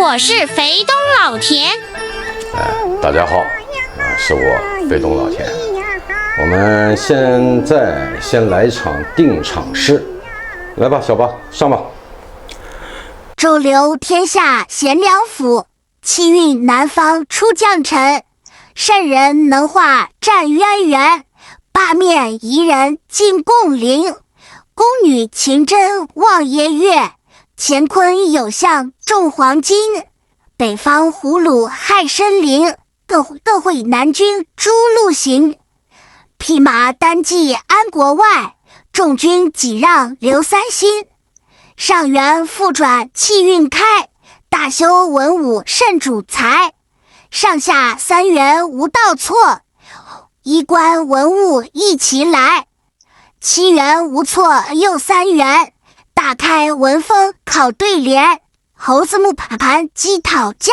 我是肥东老田。大家好，是我肥东老田。我们现在先来一场定场诗，来吧，小八上吧。周流天下贤良辅，气运南方出将臣。圣人能化战渊源，八面夷人进贡陵。宫女勤贞望耶月，乾坤有象重黄金。北方胡虏害申灵，各会南军诛陆行。匹马单骑安国外，众军几让留三心。上元复转气运开，大修文武圣主才。上下三元无道错，衣冠文物一齐来。七元无错又三元，大开文风考对联。猴子木盘鸡讨价，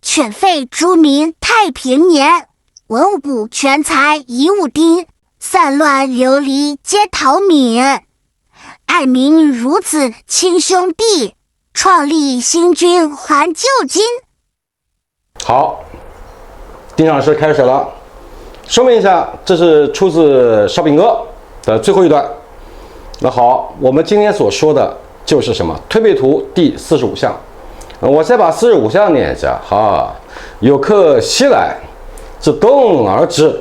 犬吠猪鸣太平年。文物部全才遗物丁，散乱流离皆逃敏。爱民如子亲兄弟，创立新君还旧金。好，定场诗开始了。说明一下，这是出自《烧饼歌》的最后一段。那好，我们今天所说的就是什么？推背图第45项。我先把45项念一下哈。有客西来，自东而至，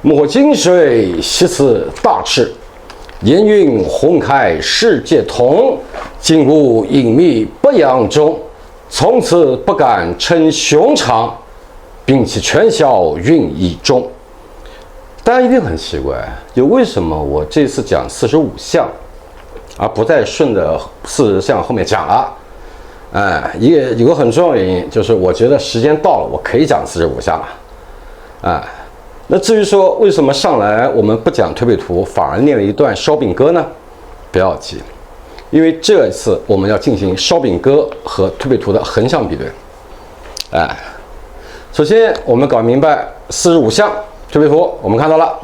目获金水，兮此大赤。烟云宏开世界同，金屋隐秘不扬中。从此不敢称雄长，摒弃全嚣运意中。大家一定很奇怪，就为什么我这次讲45项，而不再顺着40项后面讲了？有个很重要的原因，就是我觉得时间到了，我可以讲45项了。那至于说为什么上来我们不讲推背图，反而念了一段烧饼歌呢？不要急，因为这次我们要进行烧饼歌和推背图的横向比对。首先我们搞明白45项推背图，我们看到了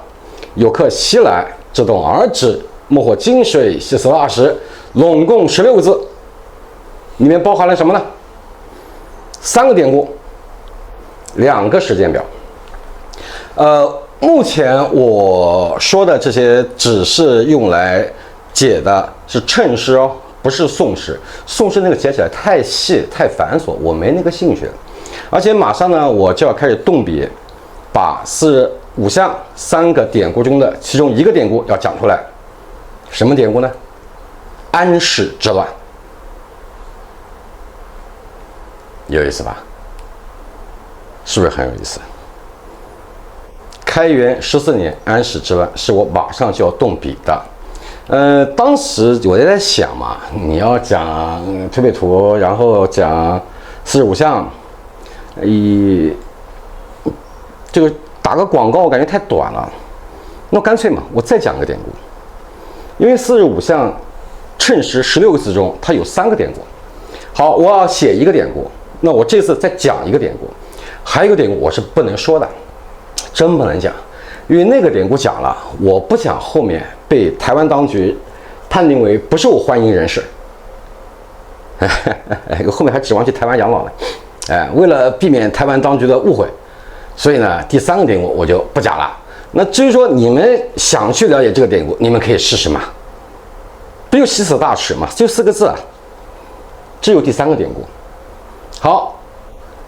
有客西来，自东而至，目获金水，兮此大赤，拢共16个字，里面包含了什么呢？3个典故，2个时间表。目前我说的这些只是用来解的是称诗哦，不是宋诗。宋诗那个解起来太细太繁琐，我没那个兴趣。而且马上呢，我就要开始动笔，把45项3个典故中的其中1个典故要讲出来。什么典故呢？安史之乱。有意思吧？是不是很有意思？开元14年安史之乱是我马上就要动笔的。当时我也在想嘛，你要讲推背图，然后讲45项，这个打个广告我感觉太短了，那干脆嘛，我再讲个典故。因为45项称诗16个字中，它有3个典故。好，我要写1个典故，那我这次再讲1个典故，还有一个典故我是不能说的。真不能讲，因为那个典故讲了，我不想后面被台湾当局判定为不受欢迎人士。后面还指望去台湾养老呢。为了避免台湾当局的误会，所以呢，第3个典故我就不讲了。那至于说你们想去了解这个典故，你们可以试试嘛。不就兮此大赤嘛，就4个字啊。只有第3个典故。好，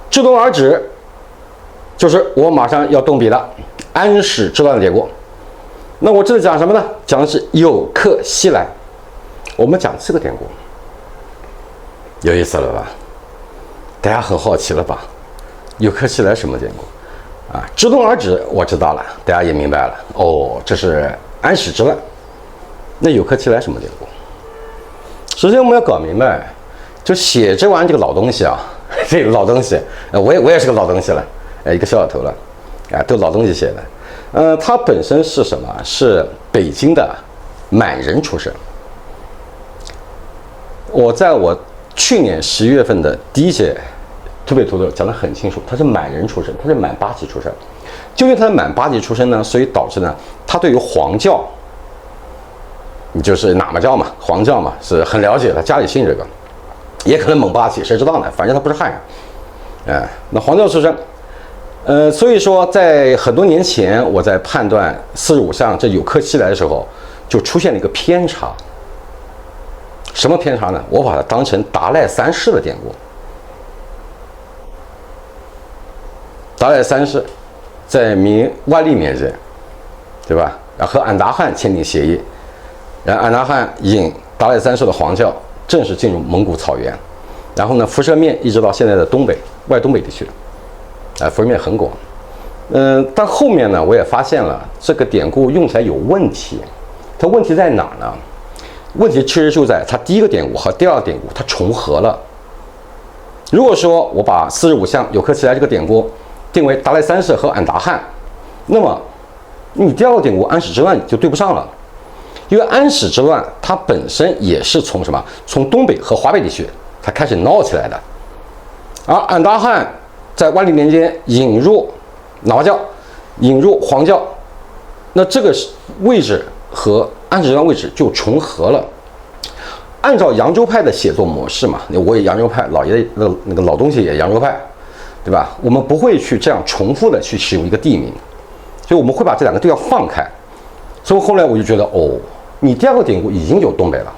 至东而止。就是我马上要动笔的安史之乱的典故。那我这里讲什么呢？讲的是有客西来。我们讲这个典故，有意思了吧？大家很好奇了吧？有客西来什么典故至东而止我知道了，大家也明白了。哦，这是安史之乱。那有客西来什么典故？首先我们要搞明白，就写这玩意这个老东西啊，这个老东西，我也是个老东西了。一个小老头了，都老东西写的。他本身是什么？是北京的满人出身。我在我去年11月份的第1节推背图的讲得很清楚，他是满人出身，他是满8级出身。就因为他是满8级出身呢，所以导致呢，他对于黄教，你就是喇嘛教嘛，黄教嘛，是很了解的，家里信这个。也可能蒙八旗，谁知道呢？反正他不是汉人，那黄教出身。所以说，在很多年前，我在判断45象这有克西来的时候，就出现了一个偏差。什么偏差呢？我把它当成达赖三世的典故。达赖三世在明万历年间，对吧？然后和俺答汗签订协议，然后俺答汗引达赖三世的黄教正式进入蒙古草原，然后呢，辐射面一直到现在的东北外东北地区。辐射面很广，但后面呢，我也发现了这个典故用起来有问题。它问题在哪儿呢？问题其实就在它第一个典故和第二个典故它重合了。如果说我把45象有克其来这个典故定为达赖三世和俺答汗，那么你第二个典故安史之乱就对不上了，因为安史之乱它本身也是从什么？从东北和华北地区它开始闹起来的，而俺答汗在万历年间引入喇嘛教，引入黄教，那这个位置和安史之乱位置就重合了。按照扬州派的写作模式嘛，我也扬州派，老爷那个老东西也扬州派，对吧？我们不会去这样重复的去使用一个地名，所以我们会把这两个地方放开。所以后来我就觉得，你第二个典故已经有东北了，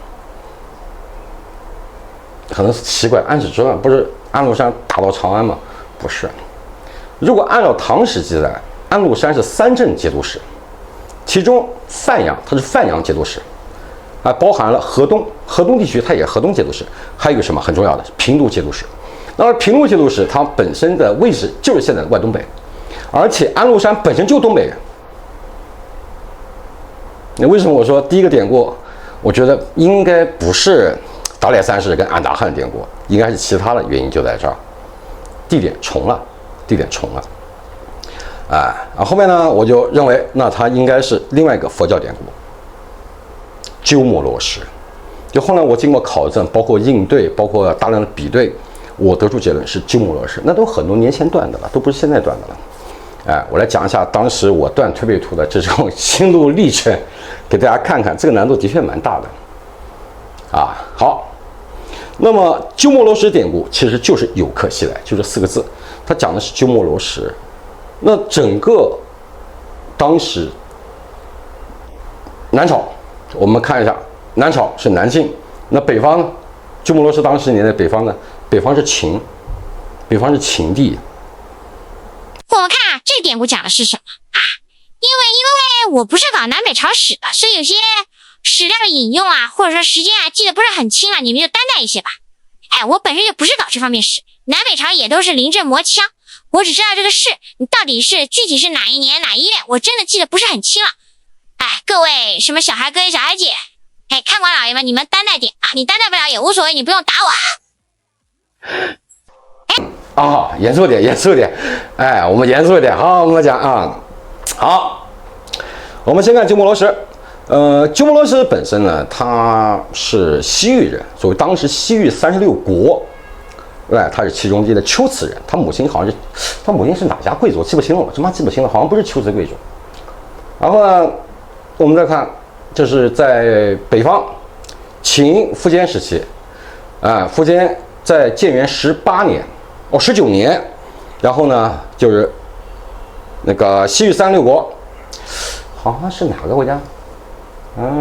可能是奇怪，安史之乱不是安禄山打到长安吗？不是，如果按照唐史记载，安禄山是3镇节度使，其中范阳它是范阳节度使，包含了河东地区，它也河东节度使，还有一个什么很重要的平度节度使。那么平度节度使它本身的位置就是现在的外东北，而且安禄山本身就东北人。那为什么我说第一个典故，我觉得应该不是达赖三世跟俺答汗的典故，应该是其他的原因就在这儿。地点重了，然后后面呢，我就认为那它应该是另外一个佛教典故，鸠摩罗什。就后来我经过考证，包括应对，包括大量的比对，我得出结论是鸠摩罗什，那都很多年前断的了，都不是现在断的了。我来讲一下当时我断推背图的这种心路历程，给大家看看，这个难度的确蛮大的。好。那么鸠摩罗什典故其实就是有克西来，就这4个字，它讲的是鸠摩罗什。那整个当时南朝，我们看一下，南朝是南晋，那北方呢？鸠摩罗什当时年代北方呢？北方是秦地。我们看这个典故讲的是什么啊？因为我不是搞南北朝史的，所以有些史料的引用或者说时间记得不是很清了，你们就担待一些吧。我本身就不是搞这方面史，南北朝也都是临阵磨枪，我只知道这个事，你到底是具体是哪一年哪一月，我真的记得不是很清了。各位什么小孩哥小孩姐，看官老爷们，你们担待点你担待不了也无所谓，你不用打我。严肃点，我们严肃一点。好，我们讲好，我们先看鸠摩罗什。鸠摩罗什本身呢，他是西域人，所谓当时西域36国，他是其中一的龟兹人。他母亲是哪家贵族？我记不清了，我他妈记不清了，好像不是龟兹贵族。然后呢，我们再看，就是在北方秦苻坚时期，苻坚在建元19年，然后呢，就是那个西域36国，好像是哪个国家？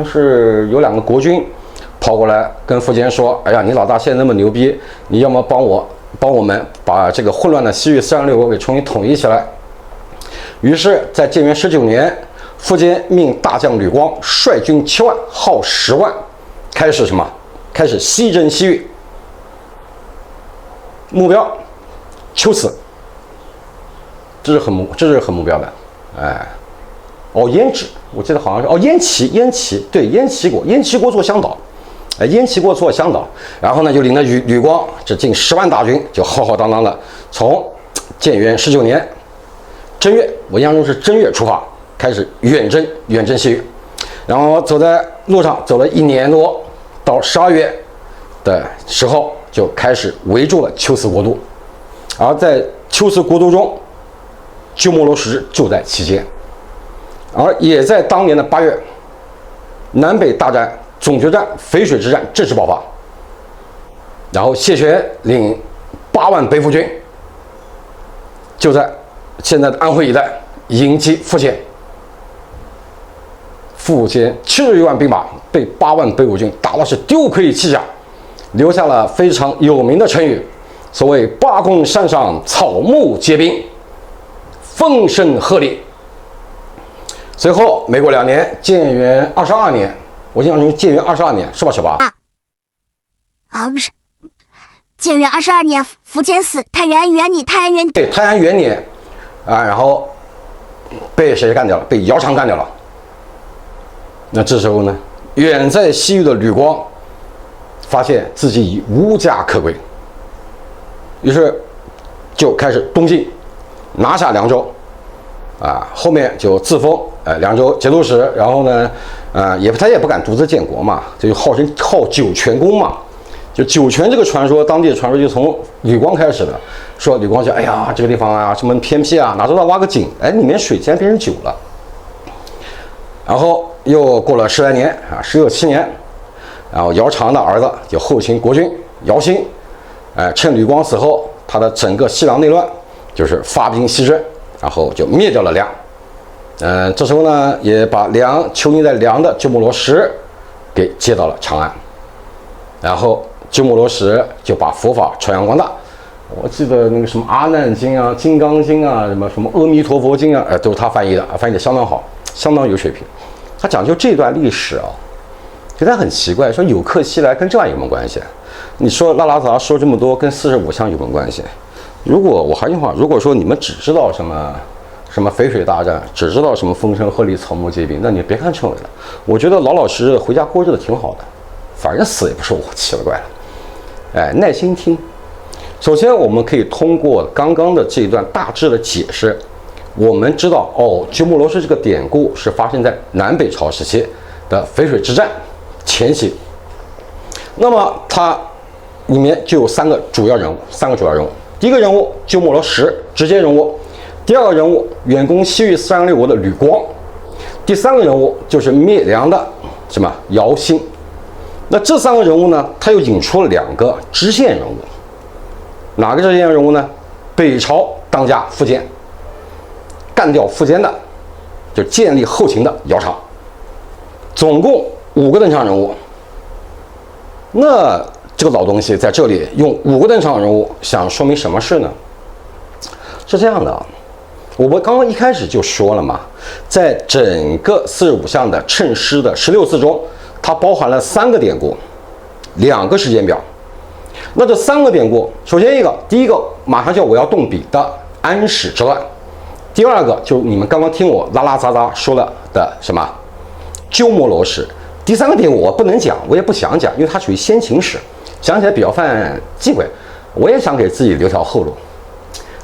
是有2个国君跑过来跟苻坚说：“哎呀，你老大现在那么牛逼，你要么帮我们把这个混乱的西域36国给重新统一起来。”于是，在建元19年，苻坚命大将吕光率军7万，号10万，开始什么？开始西征西域。目标，龟兹，这是很目标的。胭脂，我记得好像是燕齐，对，燕齐国做向导，然后呢就领着吕光这近10万大军，就浩浩荡荡的从建元19年正月，我印象中是正月出发，开始远征西域，然后走在路上走了1年多，到12月的时候就开始围住了龟兹国都，而在龟兹国都中，鸠摩罗什就在其间。而也在当年的8月，南北大战总决战淝水之战正式爆发。然后谢玄领8万北府军，就在现在的安徽一带迎击苻坚。苻坚70余万兵马被8万北府军打到是丢盔弃甲，留下了非常有名的成语，所谓八公山上草木皆兵，风声鹤唳。随后没过2年，建元22年，我印象中建元22年是吧，小八？不是，建元22年，苻坚死，太原元年，对，太原元年，然后被谁干掉了？被姚苌干掉了。那这时候呢，远在西域的吕光发现自己已无家可归，于是就开始东进，拿下凉州，后面就自封凉州节度使，然后呢，他也不敢独自建国嘛，就号称号酒泉公嘛。就酒泉这个传说，当地的传说就从吕光开始的，说吕光就哎呀这个地方啊什么偏僻啊，哪知道挖个井，里面水竟然变成酒了。然后又过了10来年16、17年，然后姚苌的儿子就后秦国君姚兴，趁吕光死后，他的整个西凉内乱，就是发兵西征，然后就灭掉了梁。这时候呢，也把囚禁在梁的鸠摩罗什给接到了长安，然后鸠摩罗什就把佛法传扬光大。我记得那个什么阿难经啊、金刚经啊、什么阿弥陀佛经啊，都是他翻译的，翻译的相当好，相当有水平。他讲究这段历史觉得很奇怪，说有克西来跟这玩意有什么关系？你说拉杂说这么多，跟45象有什么关系？我还是那句话，如果说你们只知道什么淝水大战，只知道什么风声鹤唳草木皆兵，那你别看谶纬了。我觉得老老实实回家过日子挺好的，反正死也不是我，奇了怪了。耐心听。首先，我们可以通过刚刚的这一段大致的解释，我们知道鸠摩罗什这个典故是发生在南北朝时期的淝水之战前夕。那么它里面就有3个主要人物。第一个人物鸠摩罗什，直接人物；第二个人物远攻西域306国的吕光；第3个人物就是灭梁的姚兴。那这3个人物呢，他又引出了2个支线人物。哪个支线人物呢？北朝当家苻坚，干掉苻坚的就建立后秦的姚苌，总共5个登场人物。那这个老东西在这里用5个登场人物，想说明什么事呢？是这样的，我们刚刚一开始就说了嘛，在整个45象的称诗的16字中，它包含了3个典故，2个时间表。那这3个典故，首先第一个马上就我要动笔的安史之乱，第二个就是你们刚刚听我拉杂杂说了的鸠摩罗什，第3个典故我不能讲，我也不想讲，因为它属于先秦史，讲起来比较犯忌讳，我也想给自己留条后路，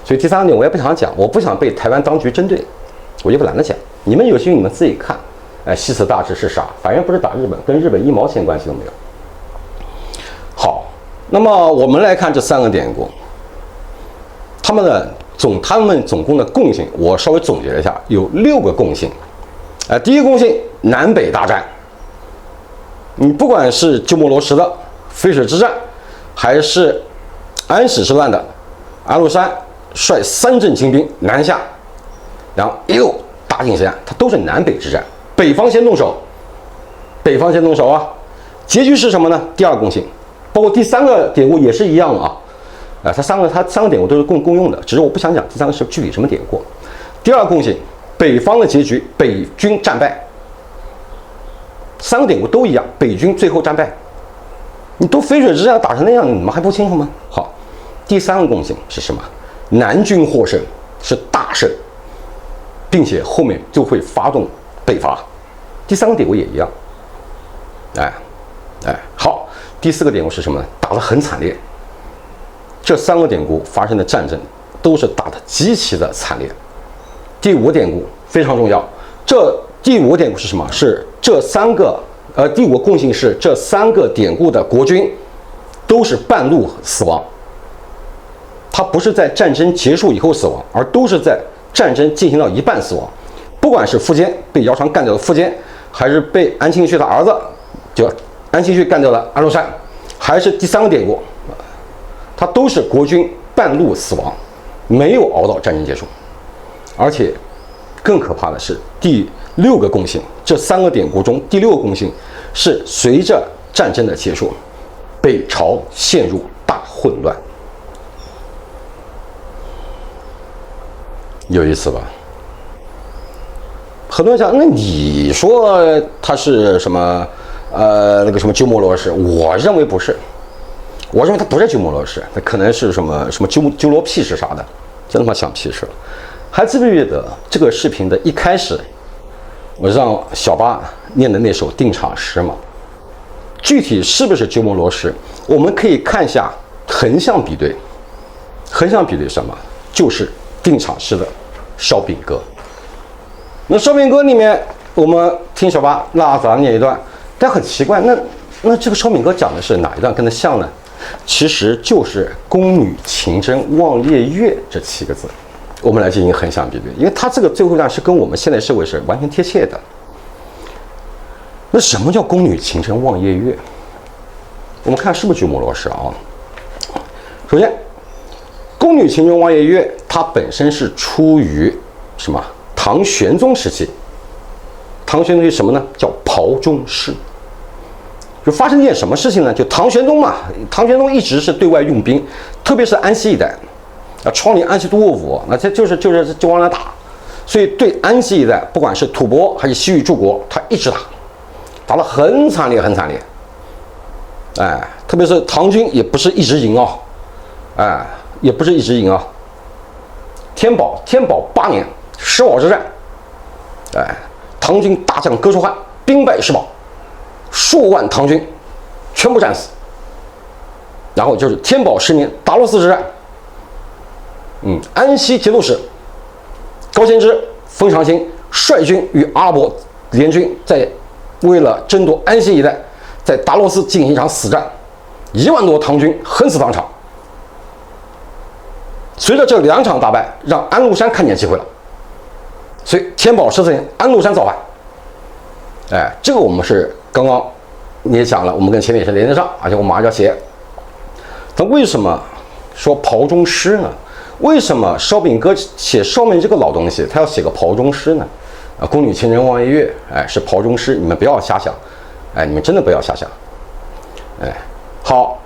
所以第3个点我也不想讲，我不想被台湾当局针对，我就不懒得讲。你们有兴趣你们自己看，西辞大致是啥，反正不是打日本，跟日本1毛钱关系都没有。好，那么我们来看这3个典故，他们总共的共性，我稍微总结了一下，有6个共性。第一个共性，南北大战。你不管是鸠摩罗什的淝水之战，还是安史之乱的安禄山率3镇精兵南下，然后一路打进西安，它都是南北之战，北方先动手啊。结局是什么呢？第2个共性，包括第3个典故也是一样的它三个典故都是共用的，只是我不想讲第3个是具体什么典故。第2个共性，北方的结局，北军战败。3个典故都一样，北军最后战败。你都淝水之战打成那样，你们还不清楚吗？好，第3个共性是什么？南军获胜，是大胜，并且后面就会发动北伐。第3个典故也一样。好，第4个典故是什么呢？打得很惨烈。这3个典故发生的战争都是打得极其的惨烈。第5个典故非常重要，第5个典故是什么？是第5个共性是这3个典故的国君都是半路死亡，他不是在战争结束以后死亡，而都是在战争进行到一半死亡。不管是苻坚被姚苌干掉的苻坚，还是被安庆绪的儿子就安庆绪干掉的安禄山，还是第3个典故它都是国军半路死亡，没有熬到战争结束。而且更可怕的是第6个共性，这3个典故中第6个共性是随着战争的结束，北朝陷入大混乱。有意思吧？很多人讲，那你说他是什么？那个什么鸠摩罗什？我认为不是，我认为他不是鸠摩罗什，那可能是什么鸠罗屁事啥的，真他妈想屁事了。还记不记得这个视频的一开始，我让小八念的那首定场诗嘛？具体是不是鸠摩罗什？我们可以看一下横向比对，横向比对什么？就是定场诗的《烧饼歌》。那《烧饼歌》里面，我们听小八拉杂念一段，但很奇怪，那这个《烧饼歌》讲的是哪一段跟它像呢？其实就是“宫女情真望夜月”这7个字。我们来进行横向比对，因为它这个最后一段是跟我们现代社会是完全贴切的。那什么叫宫女情真望夜月？我们看是不是鸠摩罗什啊？首先，宫女情真望夜月，它本身是出于什么？唐玄宗时期。唐玄宗是什么呢？叫庖中诗。就发生一件什么事情呢？就唐玄宗嘛，唐玄宗一直是对外用兵，特别是安西一带。创立安西都护府，那这就往那打，所以对安西一带，不管是吐蕃还是西域诸国，他一直打得很惨烈，很惨烈。哎，特别是唐军也不是一直赢啊，哎，也不是一直赢啊。天宝8年石宝之战，哎，唐军大将哥舒翰兵败石宝，数万唐军全部战死。然后就是天宝10年达罗斯之战。安西节度使高仙芝、封长兴率军与阿拉伯联军为了争夺安西一带，在达罗斯进行一场死战，1万多唐军横死当场。随着这2场大败，让安禄山看见机会了，所以天宝14年安禄山造反。哎，这个我们是刚刚你也讲了，我们跟前面也是连得上，而且我马上就要写。那为什么说庖中诗呢？为什么烧饼歌写烧饼这个老东西，他要写个庖中诗呢？宫女情真望夜月，哎，是庖中诗，你们不要瞎想，哎，你们真的不要瞎想，哎，好，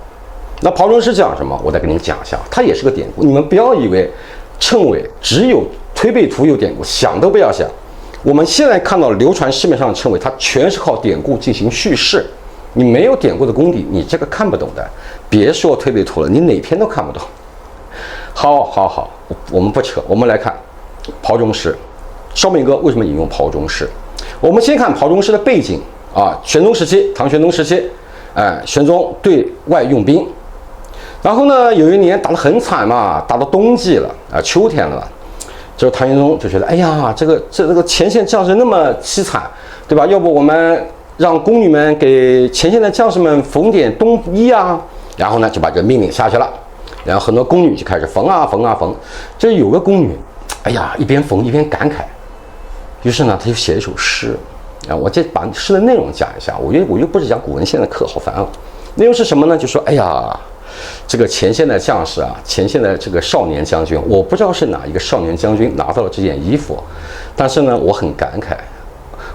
那庖中诗讲什么？我再给你们讲一下，它也是个典故，你们不要以为谶纬只有推背图有典故，想都不要想。我们现在看到流传市面上的谶纬，它全是靠典故进行叙事，你没有典故的功底，你这个看不懂的，别说推背图了，你哪篇都看不懂。好，我们不扯，我们来看庖中诗。烧饼歌为什么引用庖中诗？我们先看庖中诗的背景啊，玄宗时期，唐玄宗时期，玄宗对外用兵，然后呢，有一年打得很惨嘛，打到冬季了啊，秋天了，这个唐玄宗就觉得，哎呀，这个前线将士那么凄惨，对吧？要不我们让宫女们给前线的将士们缝点冬衣啊？然后呢，就把这个命令下去了。然后很多宫女就开始缝啊。这有个宫女，哎呀，一边缝一边感慨。于是呢，他就写一首诗。我这把诗的内容讲一下。我又不是讲古文献的课，好烦啊。内容是什么呢？就说，哎呀，这个前线的将士啊，前线的这个少年将军，我不知道是哪一个少年将军拿到了这件衣服，但是呢，我很感慨。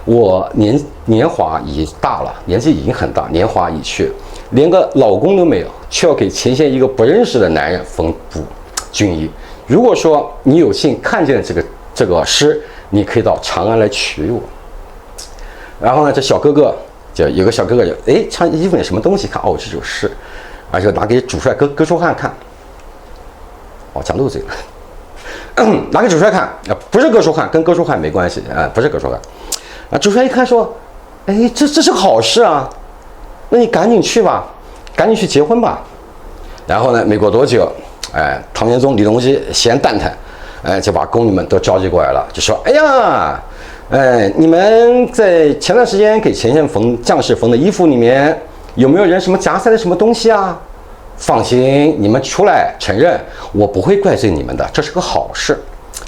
我年华已大了，年纪已经很大，年华已去，连个老公都没有，却要给前线一个不认识的男人缝补军衣。如果说你有幸看见这个诗，你可以到长安来娶我。然后呢，这小哥哥就有个小哥哥就穿衣服有什么东西？看哦，这首诗，而且拿给主帅哥舒翰看。哦，讲漏嘴了，拿给主帅看啊，不是哥舒翰，跟哥舒翰没关系啊，不是哥舒翰。啊，主帅一看说，这是个好事啊，那你赶紧去吧，赶紧去结婚吧。然后呢，没过多久，唐玄宗李隆基嫌蛋疼，就把宫女们都召集过来了，就说，哎呀，你们在前段时间给前线将士缝的衣服里面，有没有人什么夹塞的什么东西啊？放心，你们出来承认，我不会怪罪你们的，这是个好事。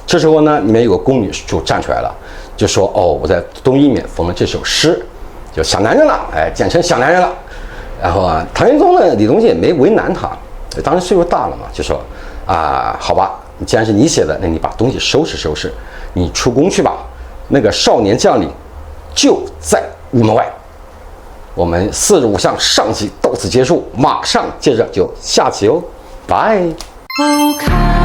这时候呢，里面有个宫女就站出来了，就说，哦，我在冬衣里面缝了这首诗，就小男人了，简称小男人了。然后啊，唐玄宗呢，李隆基也没为难他，当时岁数大了嘛，就说好吧，既然是你写的，那你把东西收拾收拾，你出宫去吧。那个少年将领就在午门外。我们45象上集到此结束，马上接着就下集哦，拜。哦，看。